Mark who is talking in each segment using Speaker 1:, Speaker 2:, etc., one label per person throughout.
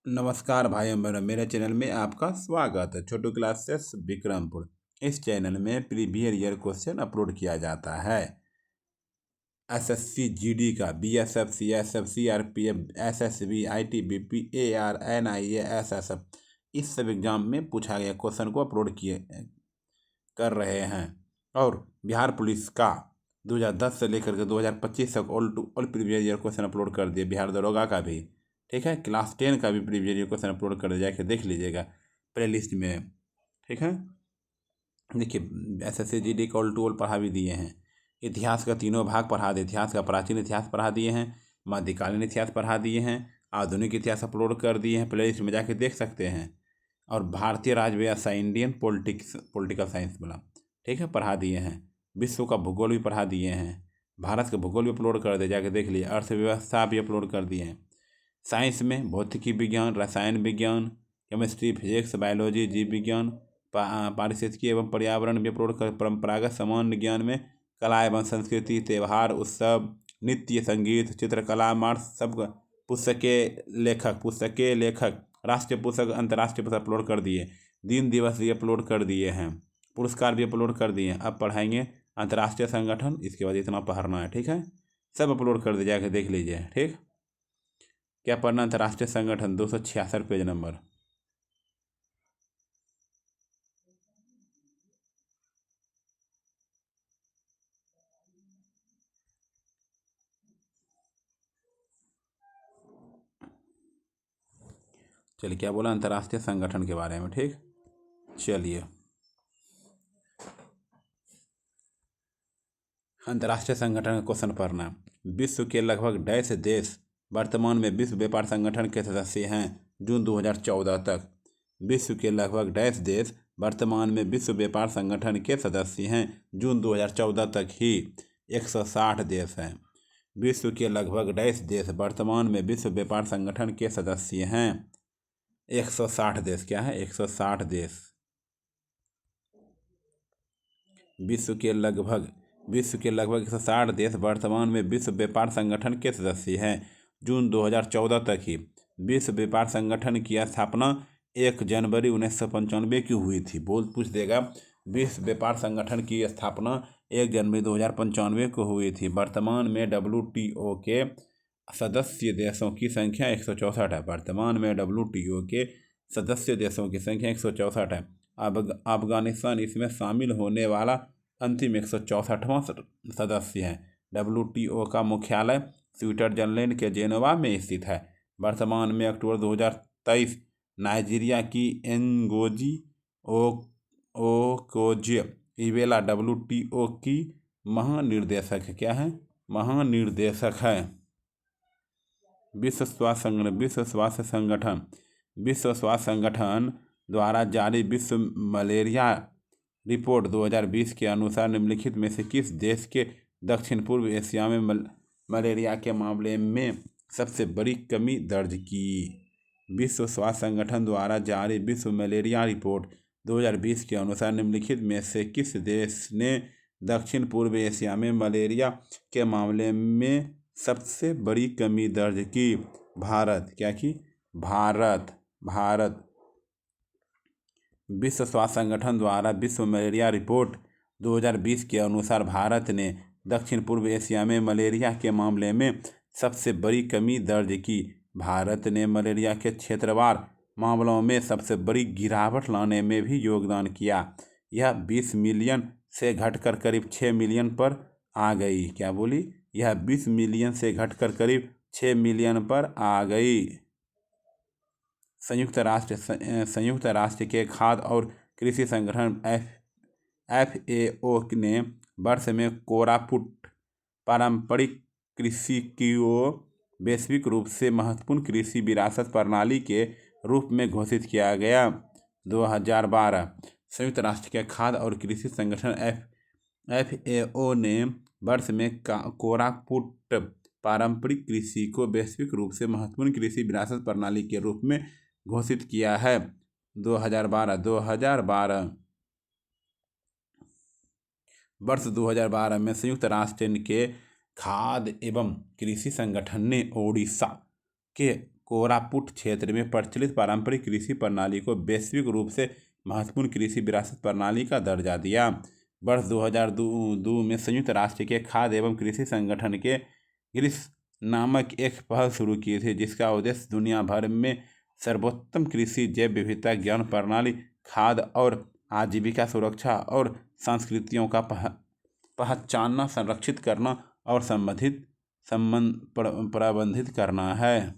Speaker 1: नमस्कार भाइयों बहनों, मेरे चैनल में आपका स्वागत है। छोटू क्लासेस विक्रमपुर। इस चैनल में प्रीवियस ईयर क्वेश्चन अपलोड किया जाता है। एसएससी जीडी का, BSF, CSF, CRPF, SSB, ITBP, AR, NIA, SSF, इस सब एग्जाम में पूछा गया क्वेश्चन को अपलोड किए कर रहे हैं। और बिहार पुलिस का 2010 से लेकर के 2025 तक all previous year question upload कर दिए। बिहार दरोगा का भी, ठीक है। क्लास 10 का भी प्रीवियस ईयर क्वेश्चन अपलोड कर दिया, जाके देख लीजिएगा प्ले लिस्ट में, ठीक है। देखिए, एसएससी जीडी का ऑल पढ़ा भी दिए हैं। इतिहास का तीनों भाग पढ़ा दिए। इतिहास का प्राचीन इतिहास पढ़ा दिए हैं, मध्यकालीन इतिहास पढ़ा दिए हैं, आधुनिक इतिहास अपलोड कर दिए हैं। प्ले लिस्ट में जाके देख सकते हैं। और भारतीय राजव्यवस्था, इंडियन पॉलिटिकल साइंस वाला, ठीक है, पढ़ा दिए हैं। विश्व का भूगोल भी पढ़ा दिए हैं। भारत का भूगोल भी अपलोड कर दिए, जाके देख लिए। अर्थव्यवस्था भी अपलोड कर दिए हैं। साइंस में भौतिकी विज्ञान, रसायन विज्ञान, केमिस्ट्री, फिजिक्स, बायोलॉजी, जीव विज्ञान, पारिस्थितिकी एवं पर्यावरण भी अपलोड कर। परंपरागत सामान्य ज्ञान में कला एवं संस्कृति, त्यौहार, उत्सव, नृत्य, संगीत, चित्रकला, मार्च, सब पुस्तकें लेखक, राष्ट्रीय पुस्तक, अंतर्राष्ट्रीय पुस्तक अपलोड कर दिए। दिन दिवस भी अपलोड कर दिए हैं। पुरस्कार भी अपलोड कर दिए हैं। अब पढ़ाएंगे अंतर्राष्ट्रीय संगठन, इसके बाद इतना पढ़ना है, ठीक है। सब अपलोड कर दिया, जाके देख लीजिए, ठीक। क्या पढ़ना? अंतर्राष्ट्रीय संगठन, 266 पेज नंबर। चलिए, क्या बोला? अंतर्राष्ट्रीय संगठन के बारे में, ठीक। चलिए, अंतर्राष्ट्रीय संगठन का क्वेश्चन पढ़ना। विश्व के लगभग डैश देश वर्तमान में विश्व व्यापार संगठन के सदस्य हैं जून 2014 तक। विश्व के लगभग डैश देश वर्तमान में विश्व व्यापार संगठन के सदस्य हैं जून 2014 तक ही 160 देश हैं। विश्व के लगभग डैश देश वर्तमान में विश्व व्यापार संगठन के सदस्य हैं 160 देश। क्या है? 160 देश। विश्व के लगभग 160 देश वर्तमान में विश्व व्यापार संगठन के सदस्य हैं जून 2014 तक ही। विश्व व्यापार संगठन की स्थापना 1 जनवरी 1995 की हुई थी। पूछ देगा, विश्व व्यापार संगठन की स्थापना 1 जनवरी 2095 को हुई थी। वर्तमान में WTO के सदस्य देशों की संख्या 164 है। वर्तमान में WTO के सदस्य देशों की संख्या 164 है। अब अफगानिस्तान इसमें शामिल होने वाला अंतिम 164वां सदस्य है। WTO का मुख्यालय स्विट्जरलैंड के जेनेवा में स्थित है। वर्तमान में अक्टूबर 2023 नाइजीरिया की एनगोजी ओकोजे इवेला WTO की महानिर्देशक है। क्या है? महानिर्देशक है। विश्व स्वास्थ्य संगठन द्वारा जारी विश्व मलेरिया रिपोर्ट 2020 के अनुसार निम्नलिखित में से किस देश के दक्षिण पूर्व एशिया में मलेरिया के मामले में सबसे बड़ी कमी दर्ज की? विश्व स्वास्थ्य संगठन द्वारा जारी विश्व मलेरिया रिपोर्ट 2020 के अनुसार निम्नलिखित में से किस देश ने दक्षिण पूर्व एशिया में मलेरिया के मामले में सबसे बड़ी कमी दर्ज की? भारत। क्या की? भारत। विश्व स्वास्थ्य संगठन द्वारा विश्व मलेरिया रिपोर्ट 2020 के अनुसार भारत ने दक्षिण पूर्व एशिया में मलेरिया के मामले में सबसे बड़ी कमी दर्ज की। भारत ने मलेरिया के क्षेत्रवार मामलों में सबसे बड़ी गिरावट लाने में भी योगदान किया। यह 20 मिलियन से घटकर करीब 6 मिलियन पर आ गई। क्या बोली? यह 20 मिलियन से घटकर करीब 6 मिलियन पर आ गई। संयुक्त राष्ट्र के खाद्य और कृषि संगठन FAO ने वर्ष में कोरापुट पारंपरिक कृषि को वैश्विक रूप से महत्वपूर्ण कृषि विरासत प्रणाली के रूप में घोषित किया गया। 2012 संयुक्त राष्ट्र के खाद्य और कृषि संगठन FAO ने वर्ष में कोरापुट पारंपरिक कृषि को वैश्विक रूप से महत्वपूर्ण कृषि विरासत प्रणाली के रूप में घोषित किया है। 2012 वर्ष 2012 में संयुक्त राष्ट्र के खाद्य एवं कृषि संगठन ने ओडिशा के कोरापुट क्षेत्र में प्रचलित पारंपरिक कृषि प्रणाली को वैश्विक रूप से महत्वपूर्ण कृषि विरासत प्रणाली का दर्जा दिया। वर्ष 2002 में संयुक्त राष्ट्र के खाद्य एवं कृषि संगठन के ग्रिस नामक एक पहल शुरू की थी, जिसका उद्देश्य दुनिया भर में सर्वोत्तम कृषि, जैव विविधता ज्ञान प्रणाली, खाद्य और आजीविका सुरक्षा और संस्कृतियों का पहचानना, संरक्षित करना और प्रबंधित करना है।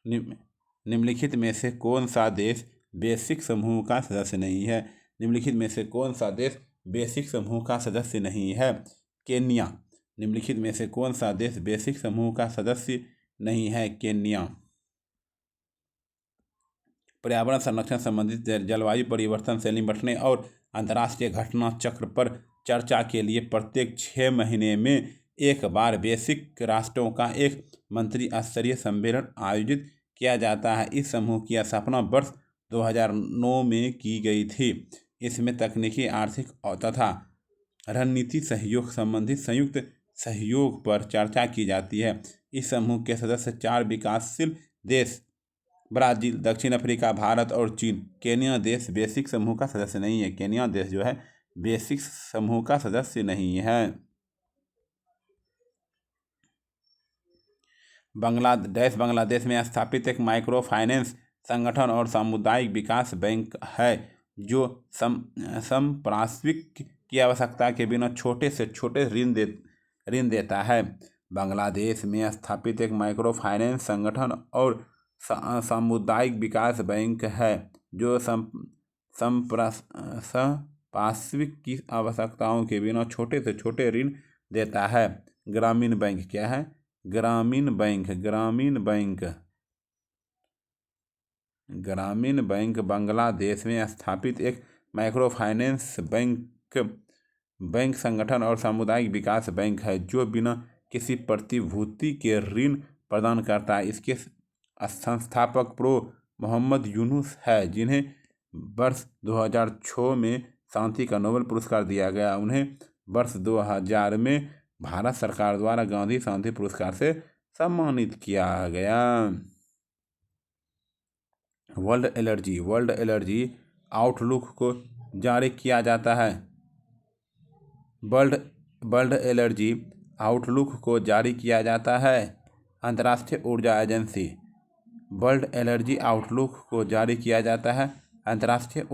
Speaker 1: निम्नलिखित में से कौन सा देश बेसिक समूह का सदस्य नहीं है? निम्नलिखित में से कौन सा देश बेसिक समूह का सदस्य नहीं है? केन्या। निम्नलिखित में से कौन सा देश बेसिक समूह का सदस्य नहीं है? केन्या। पर्यावरण संरक्षण संबंधित जलवायु परिवर्तन से निपटने और अंतर्राष्ट्रीय घटना चक्र पर चर्चा के लिए प्रत्येक 6 महीने में एक बार बेसिक राष्ट्रों का एक मंत्री स्तरीय सम्मेलन आयोजित किया जाता है। इस समूह की स्थापना वर्ष 2009 में की गई थी। इसमें तकनीकी, आर्थिक तथा रणनीति सहयोग संबंधी संयुक्त सहयोग पर चर्चा की जाती है। इस समूह के सदस्य 4 विकासशील देश ब्राजील, दक्षिण अफ्रीका, भारत और चीन। केन्या देश बेसिक समूह का सदस्य नहीं है। केन्या देश जो है बेसिक समूह का सदस्य नहीं है। बांग्लादेश में स्थापित एक माइक्रो फाइनेंस संगठन और सामुदायिक विकास बैंक है, जो संपार्श्विक की आवश्यकता के बिना छोटे से छोटे ऋण देता है। बांग्लादेश में स्थापित एक माइक्रो फाइनेंस संगठन और सामुदायिक विकास बैंक है, जो संपार्श्विक की आवश्यकताओं के बिना छोटे से छोटे ऋण देता है। ग्रामीण बैंक क्या है? ग्रामीण बैंक बांग्लादेश में स्थापित एक माइक्रो फाइनेंस बैंक संगठन और सामुदायिक विकास बैंक है, जो बिना किसी प्रतिभूति के ऋण प्रदान करता है। इसके संस्थापक प्रो मोहम्मद यूनुस है, जिन्हें वर्ष 2006 में शांति का नोबेल पुरस्कार दिया गया। उन्हें वर्ष 2000 में भारत सरकार द्वारा गांधी शांति पुरस्कार से सम्मानित किया गया। वर्ल्ड एनर्जी आउटलुक को जारी किया जाता है। वर्ल्ड एनर्जी आउटलुक को जारी किया जाता है अंतर्राष्ट्रीय ऊर्जा एजेंसी। वर्ल्ड एनर्जी आउटलुक को जारी किया जाता है अंतर्राष्ट्रीय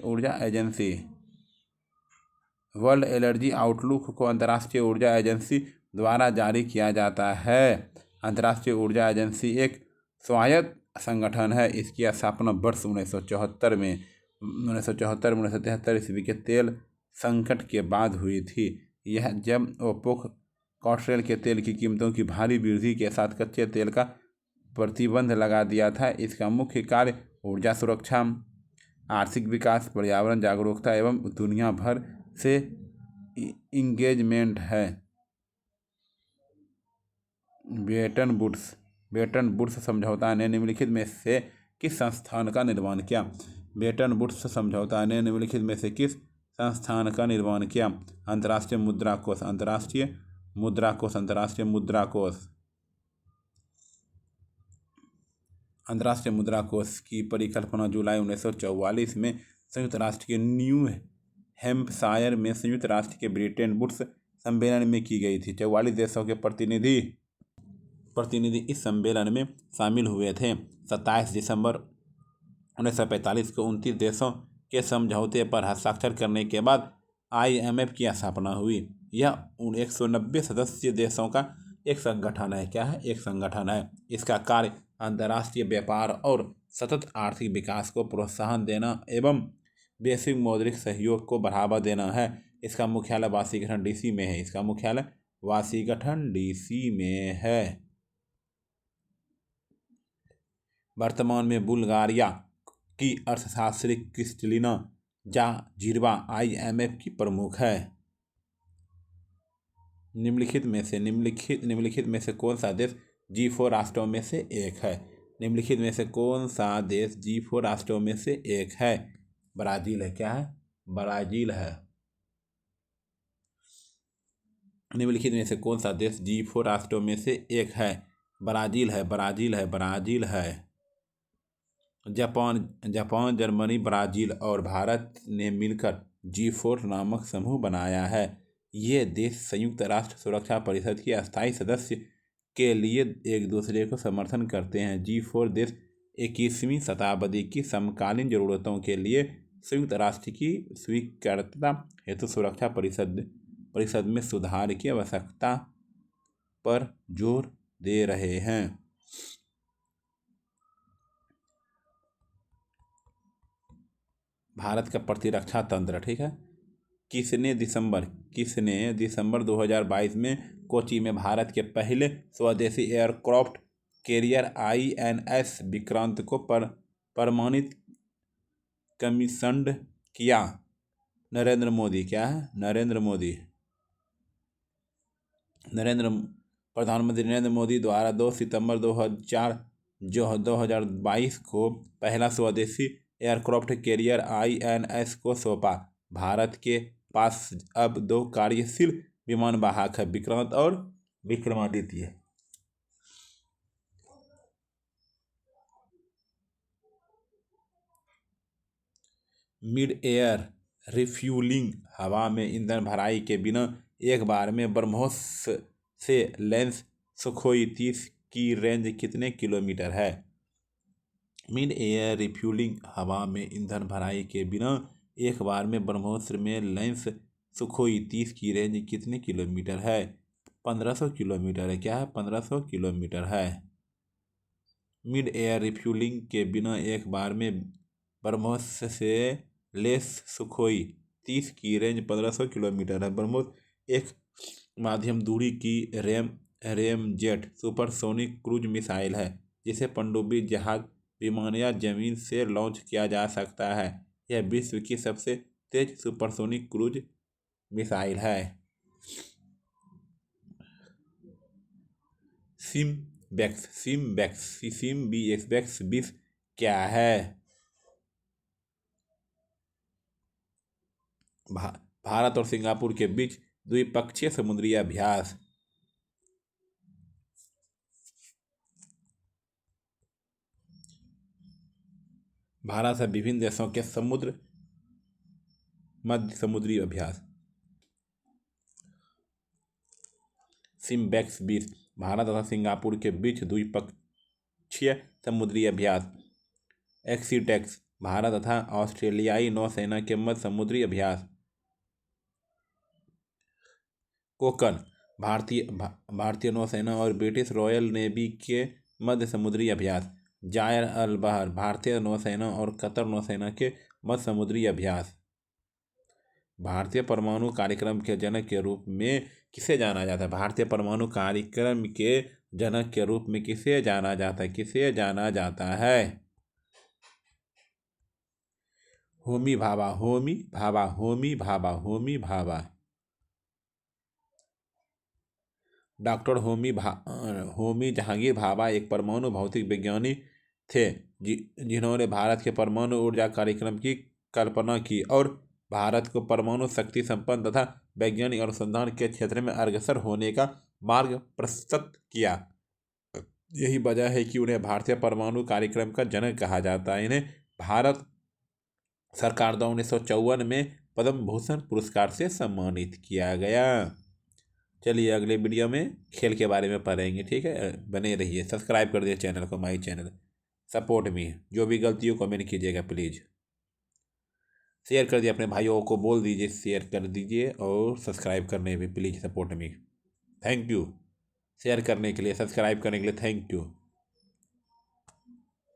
Speaker 1: ऊर्जा एजेंसी। वर्ल्ड एनर्जी आउटलुक को अंतर्राष्ट्रीय ऊर्जा एजेंसी द्वारा जारी किया जाता है। अंतर्राष्ट्रीय ऊर्जा एजेंसी एक स्वायत्त संगठन है। इसकी स्थापना वर्ष 1973 ईस्वी के तेल संकट के बाद हुई थी। यह जब ओपेक कॉन्ट्रेल के तेल की कीमतों की भारी वृद्धि के साथ कच्चे तेल का प्रतिबंध लगा दिया था। इसका मुख्य कार्य ऊर्जा सुरक्षा, आर्थिक विकास, पर्यावरण जागरूकता एवं दुनिया भर से इंगेजमेंट है। ब्रेटन वुड्स समझौता ने निम्नलिखित में से किस संस्थान का निर्माण किया? ब्रेटन वुड्स समझौता ने निम्नलिखित में से किस संस्थान का निर्माण किया? अंतर्राष्ट्रीय मुद्रा कोष की परिकल्पना जुलाई 1944 में संयुक्त राष्ट्र के न्यू हैम्पशायर में संयुक्त राष्ट्र के ब्रेटन वुड्स सम्मेलन में की गई थी। 44 देशों के प्रतिनिधि इस सम्मेलन में शामिल हुए थे। 27 दिसंबर 1945 को 29 देशों के समझौते पर हस्ताक्षर करने के बाद IMF की स्थापना हुई। यह 190 सदस्य देशों का एक संगठन है। क्या है? एक संगठन है। इसका कार्य अंतर्राष्ट्रीय व्यापार और सतत आर्थिक विकास को प्रोत्साहन देना एवं वैश्विक मौद्रिक सहयोग को बढ़ावा देना है। इसका मुख्यालय वाशिंगटन DC में है। वर्तमान में बुल्गारिया की अर्थशास्त्री क्रिस्टलिना जाजिरवा IMF की प्रमुख है। निम्नलिखित में से कौन सा देश G4 राष्ट्रों में से एक है? निम्नलिखित में से कौन सा देश G4 राष्ट्रों में से एक है? ब्राजील है। क्या है? ब्राजील है। निम्नलिखित में से कौन सा देश G4 राष्ट्रों में से एक है? ब्राजील है, ब्राजील है, ब्राजील है। जापान, जर्मनी, ब्राजील और भारत ने मिलकर G4 नामक समूह बनाया है। ये देश संयुक्त राष्ट्र सुरक्षा परिषद के अस्थायी सदस्य के लिए एक दूसरे को समर्थन करते हैं। G4 देश 21वीं शताब्दी की समकालीन जरूरतों के लिए संयुक्त राष्ट्र की स्वीकार्यता हेतु सुरक्षा परिषद में सुधार की आवश्यकता पर जोर दे रहे हैं। भारत का प्रतिरक्षा तंत्र, ठीक है। किसने दिसंबर 2022 में कोच्चि में भारत के पहले स्वदेशी एयरक्राफ्ट कैरियर INS विक्रांत को प्रमाणित कमीशन्ड किया? नरेंद्र मोदी। क्या है? प्रधानमंत्री नरेंद्र मोदी द्वारा 2 सितंबर 2022 को पहला स्वदेशी एयरक्राफ्ट कैरियर INS को सौंपा। भारत के पास अब 2 कार्यशील विमान वाहक है, विक्रांत और विक्रमादित्य। मिड एयर रिफ्यूलिंग हवा में ईंधन भराई के बिना एक बार में ब्रह्मोस से लैंस सुखोई 30 की रेंज कितने किलोमीटर है? मिड एयर रिफ्यूलिंग हवा में ईंधन भराई के बिना एक बार में ब्रह्मोस में लैंस सुखोई 30 की रेंज कितने किलोमीटर है? 1500 किलोमीटर है। क्या है? 1500 किलोमीटर है। मिड एयर रिफ्यूलिंग के बिना एक बार में ब्रह्मोस से लेस सुखोई 30 की रेंज 1500 किलोमीटर है। ब्रह्मोस एक मध्यम दूरी की रैमजेट सुपरसोनिक क्रूज मिसाइल है जिसे पनडुब्बी जहाज, विमान या जमीन से लॉन्च किया जा सकता है। यह विश्व की सबसे तेज सुपरसोनिक क्रूज मिसाइल है। सिम्बेक्स 20 क्या है? भारत और सिंगापुर के बीच द्विपक्षीय समुद्री अभ्यास। भारत से विभिन्न देशों के मध्य समुद्री अभ्यास। सिम्बेक्स 20 भारत तथा सिंगापुर के बीच द्विपक्षीय समुद्री अभ्यास। एक्सीटेक्स भारत तथा ऑस्ट्रेलियाई नौसेना के मध्य समुद्री अभ्यास। कोकन भारतीय नौसेना और ब्रिटिश रॉयल नेवी के मध्य समुद्री अभ्यास। जायर अल बहर भारतीय नौसेना और कतर नौसेना के मध्य समुद्री अभ्यास। भारतीय परमाणु कार्यक्रम के जनक के रूप में किसे जाना जाता है? भारतीय परमाणु कार्यक्रम के जनक के रूप में किसे जाना जाता है? होमी भाभा। डॉक्टर होमी जहांगीर भाभा एक परमाणु भौतिक विज्ञानी थे जिन्होंने भारत के परमाणु ऊर्जा कार्यक्रम की कल्पना की और भारत को परमाणु शक्ति संपन्न तथा वैज्ञानिक अनुसंधान के क्षेत्र में अग्रसर होने का मार्ग प्रशस्त किया। यही वजह है कि उन्हें भारतीय परमाणु कार्यक्रम का जनक कहा जाता है। इन्हें भारत सरकार द्वारा 1954 में पद्म भूषण पुरस्कार से सम्मानित किया गया। चलिए अगले वीडियो में खेल के बारे में पढ़ेंगे, ठीक है। बने रहिए, सब्सक्राइब कर दिए चैनल को, माई चैनल सपोर्ट मी। जो भी गलती हो कमेंट कीजिएगा प्लीज़। शेयर कर दिए, अपने भाइयों को बोल दीजिए शेयर कर दीजिए और सब्सक्राइब करने में please support me. Thank you. Share करने के लिए, सब्सक्राइब करने के लिए थैंक यू।